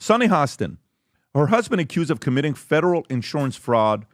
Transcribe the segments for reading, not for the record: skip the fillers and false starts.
Sunny Hostin, her husband accused of committing federal insurance fraud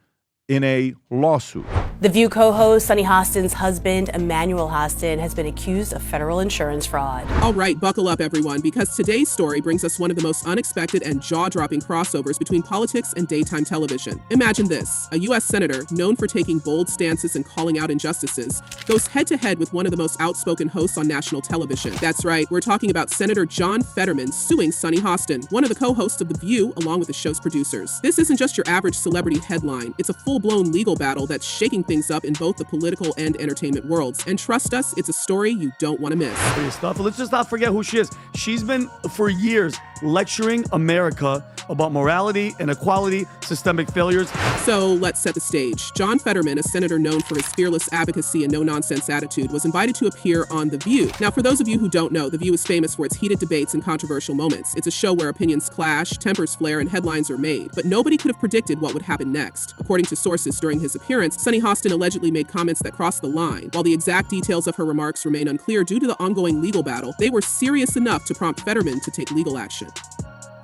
in a lawsuit. The View co-host Sunny Hostin's husband, Emmanuel Hostin, has been accused of federal insurance fraud. All right, buckle up, everyone, because today's story brings us one of the most unexpected and jaw-dropping crossovers between politics and daytime television. Imagine this. A U.S. senator, known for taking bold stances and calling out injustices, goes head-to-head with one of the most outspoken hosts on national television. That's right, we're talking about Senator John Fetterman suing Sunny Hostin, one of the co-hosts of The View, along with the show's producers. This isn't just your average celebrity headline. It's a full-blown legal battle that's shaking things up in both the political and entertainment worlds. And trust us, it's a story you don't want to miss. Let's just not forget who she is. She's been, for years, lecturing America about morality, inequality, systemic failures. So let's set the stage. John Fetterman, a senator known for his fearless advocacy and no-nonsense attitude, was invited to appear on The View. Now, for those of you who don't know, The View is famous for its heated debates and controversial moments. It's a show where opinions clash, tempers flare, and headlines are made. But nobody could have predicted what would happen next. According to sources during his appearance, Sunny Hostin allegedly made comments that crossed the line. While the exact details of her remarks remain unclear due to the ongoing legal battle, they were serious enough to prompt Fetterman to take legal action.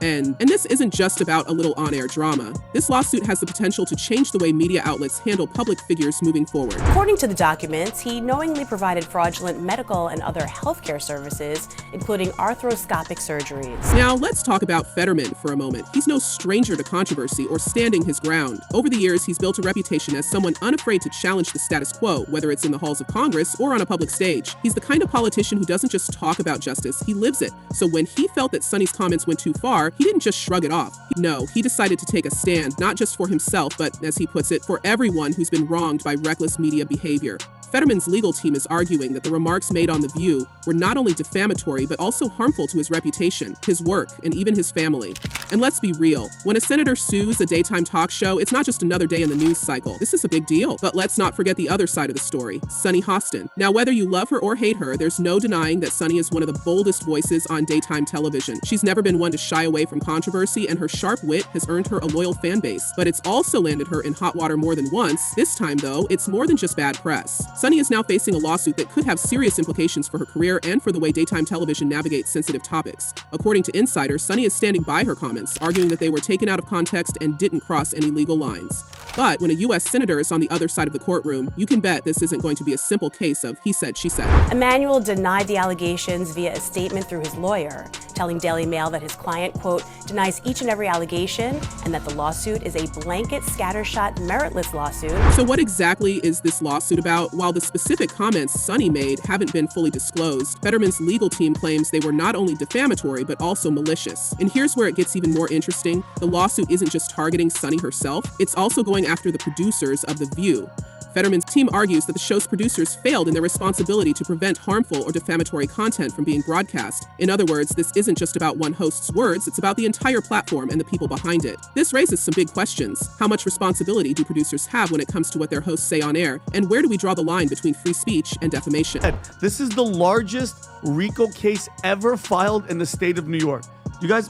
And this isn't just about a little on-air drama. This lawsuit has the potential to change the way media outlets handle public figures moving forward. According to the documents, he knowingly provided fraudulent medical and other healthcare services, including arthroscopic surgeries. Now, let's talk about Fetterman for a moment. He's no stranger to controversy or standing his ground. Over the years, he's built a reputation as someone unafraid to challenge the status quo, whether it's in the halls of Congress or on a public stage. He's the kind of politician who doesn't just talk about justice, he lives it. So when he felt that Sunny's comments went too far, he didn't just shrug it off. No, he decided to take a stand, not just for himself, but, as he puts it, for everyone who's been wronged by reckless media behavior. Fetterman's legal team is arguing that the remarks made on The View were not only defamatory, but also harmful to his reputation, his work, and even his family. And let's be real, when a senator sues a daytime talk show, it's not just another day in the news cycle. This is a big deal. But let's not forget the other side of the story, Sunny Hostin. Now, whether you love her or hate her, there's no denying that Sunny is one of the boldest voices on daytime television. She's never been one to shy away from controversy, and her sharp wit has earned her a loyal fan base. But it's also landed her in hot water more than once. This time, though, it's more than just bad press. Sunny is now facing a lawsuit that could have serious implications for her career and for the way daytime television navigates sensitive topics. According to insiders, Sunny is standing by her comments, arguing that they were taken out of context and didn't cross any legal lines. But when a U.S. senator is on the other side of the courtroom, you can bet this isn't going to be a simple case of he said, she said. Emmanuel denied the allegations via a statement through his lawyer, telling Daily Mail that his client, quote, denies each and every allegation and that the lawsuit is a blanket, scattershot, meritless lawsuit. So what exactly is this lawsuit about? While the specific comments Sunny made haven't been fully disclosed, Fetterman's legal team claims they were not only defamatory, but also malicious. And here's where it gets even more interesting. The lawsuit isn't just targeting Sunny herself, it's also going after the producers of The View. Fetterman's team argues that the show's producers failed in their responsibility to prevent harmful or defamatory content from being broadcast. In other words, this isn't just about one host's words, it's about the entire platform and the people behind it. This raises some big questions. How much responsibility do producers have when it comes to what their hosts say on air? And where do we draw the line between free speech and defamation? This is the largest RICO case ever filed in the state of New York. You guys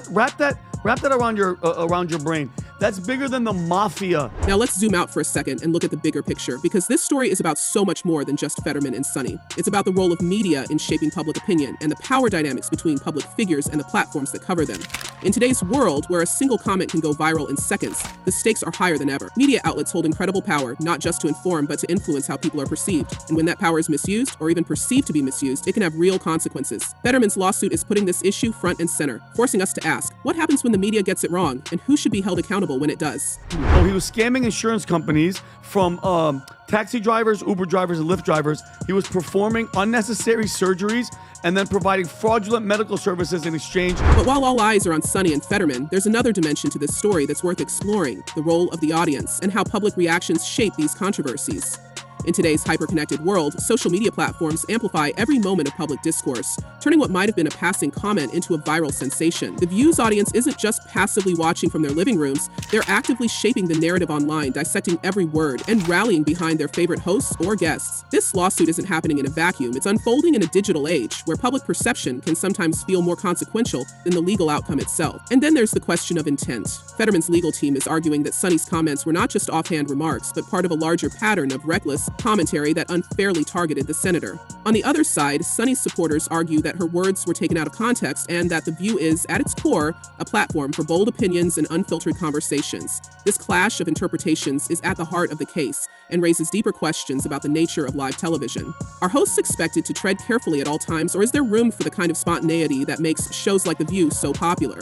wrap that around your brain. That's bigger than the mafia. Now let's zoom out for a second and look at the bigger picture, because this story is about so much more than just Fetterman and Sunny. It's about the role of media in shaping public opinion and the power dynamics between public figures and the platforms that cover them. In today's world, where a single comment can go viral in seconds, the stakes are higher than ever. Media outlets hold incredible power, not just to inform, but to influence how people are perceived. And when that power is misused, or even perceived to be misused, it can have real consequences. Fetterman's lawsuit is putting this issue front and center, forcing us to ask, what happens when the media gets it wrong, and who should be held accountable when it does? Oh, he was scamming insurance companies from taxi drivers, Uber drivers, and Lyft drivers. He was performing unnecessary surgeries and then providing fraudulent medical services in exchange. But while all eyes are on Sunny and Fetterman, there's another dimension to this story that's worth exploring: the role of the audience and how public reactions shape these controversies. In today's hyper-connected world, social media platforms amplify every moment of public discourse, turning what might have been a passing comment into a viral sensation. The View's audience isn't just passively watching from their living rooms, they're actively shaping the narrative online, dissecting every word, and rallying behind their favorite hosts or guests. This lawsuit isn't happening in a vacuum, it's unfolding in a digital age, where public perception can sometimes feel more consequential than the legal outcome itself. And then there's the question of intent. Fetterman's legal team is arguing that Sunny's comments were not just offhand remarks, but part of a larger pattern of reckless, commentary that unfairly targeted the senator. On the other side, Sunny's supporters argue that her words were taken out of context and that The View is, at its core, a platform for bold opinions and unfiltered conversations. This clash of interpretations is at the heart of the case and raises deeper questions about the nature of live television. Are hosts expected to tread carefully at all times, or is there room for the kind of spontaneity that makes shows like The View so popular?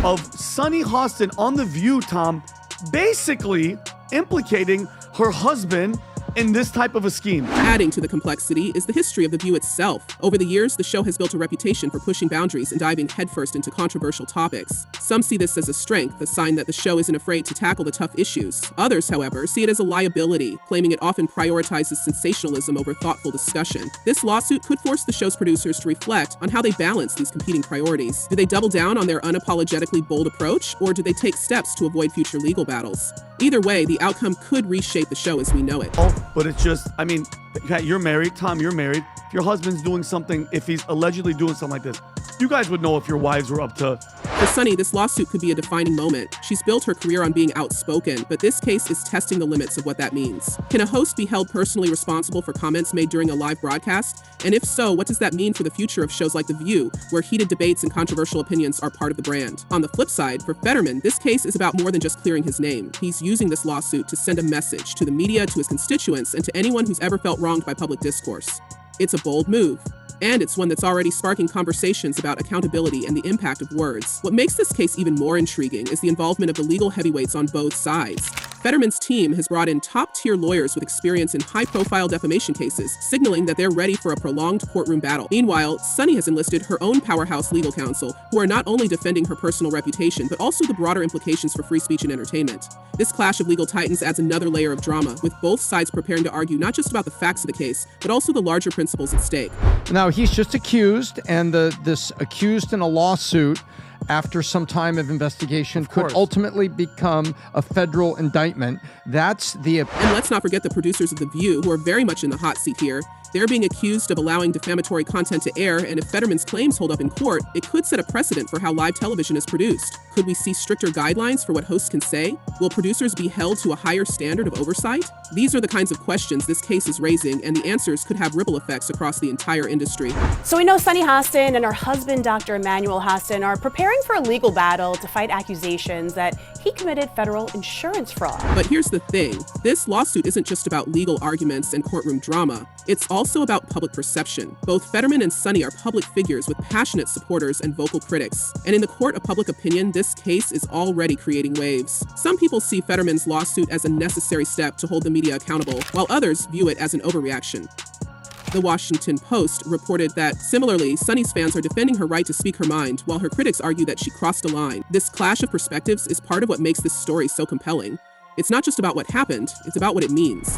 Of Sunny Hostin on The View, Tom, basically implicating her husband in this type of a scheme. Adding to the complexity is the history of The View itself. Over the years, the show has built a reputation for pushing boundaries and diving headfirst into controversial topics. Some see this as a strength, a sign that the show isn't afraid to tackle the tough issues. Others, however, see it as a liability, claiming it often prioritizes sensationalism over thoughtful discussion. This lawsuit could force the show's producers to reflect on how they balance these competing priorities. Do they double down on their unapologetically bold approach, or do they take steps to avoid future legal battles? Either way, the outcome could reshape the show as we know it. But it's just, I mean, you're married. Tom, you're married. If your husband's doing something, if he's allegedly doing something like this, you guys would know if your wives were up to. For Sunny, this lawsuit could be a defining moment. She's built her career on being outspoken, but this case is testing the limits of what that means. Can a host be held personally responsible for comments made during a live broadcast? And if so, what does that mean for the future of shows like The View, where heated debates and controversial opinions are part of the brand? On the flip side, for Fetterman, this case is about more than just clearing his name. He's using this lawsuit to send a message to the media, to his constituents, and to anyone who's ever felt wronged by public discourse. It's a bold move. And it's one that's already sparking conversations about accountability and the impact of words. What makes this case even more intriguing is the involvement of the legal heavyweights on both sides. Fetterman's team has brought in top-tier lawyers with experience in high-profile defamation cases, signaling that they're ready for a prolonged courtroom battle. Meanwhile, Sunny has enlisted her own powerhouse legal counsel, who are not only defending her personal reputation, but also the broader implications for free speech and entertainment. This clash of legal titans adds another layer of drama, with both sides preparing to argue not just about the facts of the case, but also the larger principles at stake. Now, he's just accused, and this accused in a lawsuit after some time of investigation could ultimately become a federal indictment. That's the... And let's not forget the producers of The View, who are very much in the hot seat here. They're being accused of allowing defamatory content to air, and if Fetterman's claims hold up in court, it could set a precedent for how live television is produced. Could we see stricter guidelines for what hosts can say? Will producers be held to a higher standard of oversight? These are the kinds of questions this case is raising, and the answers could have ripple effects across the entire industry. So we know Sunny Hostin and her husband, Dr. Emmanuel Hostin, are preparing for a legal battle to fight accusations that he committed federal insurance fraud. But here's the thing. This lawsuit isn't just about legal arguments and courtroom drama. It's also about public perception. Both Fetterman and Sunny are public figures with passionate supporters and vocal critics. And in the court of public opinion, this case is already creating waves. Some people see Fetterman's lawsuit as a necessary step to hold the media accountable, while others view it as an overreaction. The Washington Post reported that, similarly, Sunny's fans are defending her right to speak her mind, while her critics argue that she crossed a line. This clash of perspectives is part of what makes this story so compelling. It's not just about what happened, it's about what it means.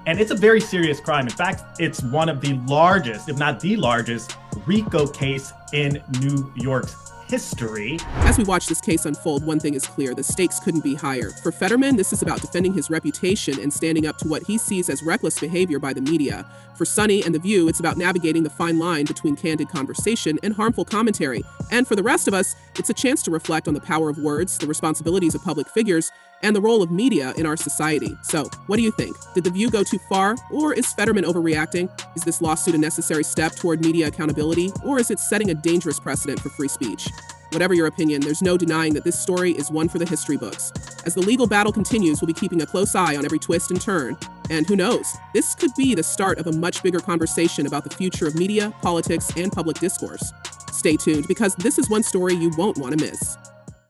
And it's a very serious crime. In fact, it's one of the largest, if not the largest, RICO case in New York's history. As we watch this case unfold, one thing is clear: the stakes couldn't be higher. For Fetterman, this is about defending his reputation and standing up to what he sees as reckless behavior by the media. For Sunny and The View, it's about navigating the fine line between candid conversation and harmful commentary. And for the rest of us, it's a chance to reflect on the power of words, the responsibilities of public figures, and the role of media in our society. So, what do you think? Did The View go too far? Or is Fetterman overreacting? Is this lawsuit a necessary step toward media accountability? Or is it setting a dangerous precedent for free speech? Whatever your opinion, there's no denying that this story is one for the history books. As the legal battle continues, we'll be keeping a close eye on every twist and turn. And who knows, this could be the start of a much bigger conversation about the future of media, politics, and public discourse. Stay tuned, because this is one story you won't want to miss.